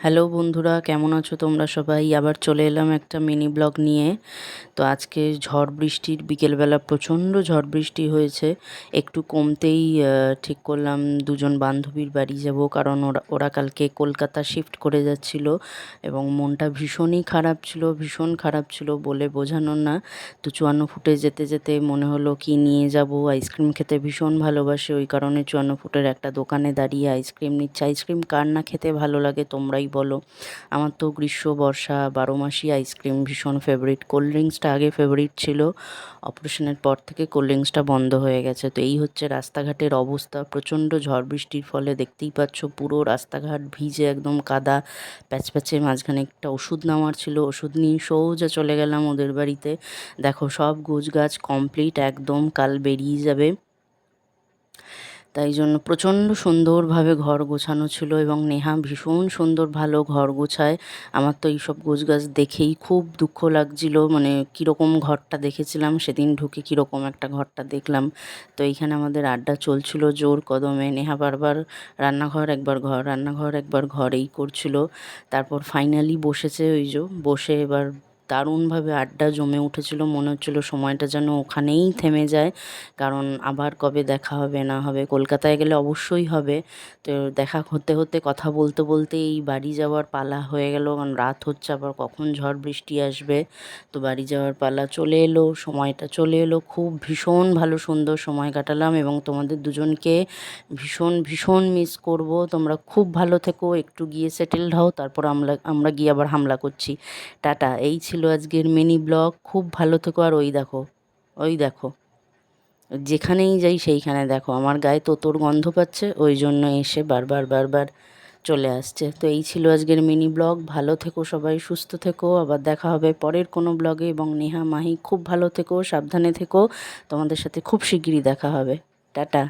Hello বন্ধুরা, কেমন আছো তোমরা সবাই? আবার চলে এলাম একটা মিনি ব্লগ নিয়ে। তো আজকে ঝড় বৃষ্টির বিকেলবেলা প্রচণ্ড ঝড় বৃষ্টি হয়েছে। একটু কমতেই ঠিক করলাম দুজন বান্ধবীর বাড়ি যাব, কারণ ওরা ওরা কালকে কলকাতা শিফট করে যাচ্ছিল এবং মনটা ভীষণই খারাপ ছিল, ভীষণ খারাপ ছিল বলে বোঝানোর না। তো 54 ফুটে যেতে যেতে মনে হলো কি নিয়ে যাব, আইসক্রিম খেতে ভীষণ ভালোবাসে, ওই কারণে 54 ফুটের একটা দোকানে দাঁড়িয়ে আইসক্রিম নিচ্ছে। আইসক্রিম কার না খেতে ভালো লাগে তোমরাই বলো। আমার তো গ্রীষ্ম বর্ষা 12 মাসই আইসক্রিম ভীষণ ফেভারিট। কোল্ড ড্রিঙ্কসটা আগে ফেভারিট ছিল, অপারেশনের পর থেকে কোল্ড ড্রিঙ্কসটা বন্ধ হয়ে গেছে। তো এই হচ্ছে রাস্তাঘাটের অবস্থা, প্রচণ্ড ঝড় বৃষ্টির ফলে দেখতেই পাচ্ছ পুরো রাস্তাঘাট ভিজে একদম কাদা প্যাচপ্যাচে। মাঝখানে একটা ওষুধ নেওয়ার ছিল, ওষুধ নিয়ে সোজা চলে গেলাম ওদের বাড়িতে। দেখো সব গোছগাছ কমপ্লিট, একদম কাল বেরিয়ে যাবে। তাই জন্য প্রচণ্ড সুন্দরভাবে ঘর গোছানো ছিল এবং নেহা ভীষণ সুন্দর ভালো ঘর গোছায়। আমার তো এইসব গোছগাছ দেখেই খুব দুঃখ লাগছিল, মানে কীরকম ঘরটা দেখেছিলাম সেদিন ঢুকে কীরকম একটা ঘরটা দেখলাম। তো এইখানে আমাদের আড্ডা চলছিল জোর কদমে। নেহা বারবার রান্নাঘর একবার ঘর, রান্নাঘর একবার ঘর এই করছিল। তারপর ফাইনালি বসেছে, ওই যে বসে এবার দারুণভাবে আড্ডা জমে উঠেছিল। মনে হচ্ছিল সময়টা যেন ওখানেই থেমে যায়, কারণ আবার কবে দেখা হবে না হবে, কলকাতায় গেলে অবশ্যই হবে। তো দেখা হতে হতে কথা বলতে বলতে এই বাড়ি যাওয়ার পালা হয়ে গেল, কারণ রাত হচ্ছে, আবার কখন ঝড় বৃষ্টি আসবে। তো বাড়ি যাওয়ার পালা চলে এলো, সময়টা চলে এলো। খুব ভীষণ ভালো সুন্দর সময় কাটালাম এবং তোমাদের দুজনকে ভীষণ ভীষণ মিস করব। তোমরা খুব ভালো থেকো, একটু গিয়ে সেটেলড হও, তারপর আমরা আমরা গিয়ে আবার হামলা করছি। টাটা। এই ছিল আজকের মিনি ব্লগ। খুব ভালো থেকো। আর ওই দেখো, ওই দেখো, যেখানেই যাই সেইখানে দেখো আমার গায়ে তোতোর গন্ধ পাচ্ছে, ওই জন্য এসে বারবার বারবার চলে আসছে। তো এই ছিল আজকের মিনি ব্লগ। ভালো থেকো সবাই, সুস্থ থেকো, আবার দেখা হবে পরের কোনো ব্লগে। এবং নেহা মাহি খুব ভালো থেকো, সাবধানে থেকো, তোমাদের সাথে খুব শিগগিরই দেখা হবে। টাটা।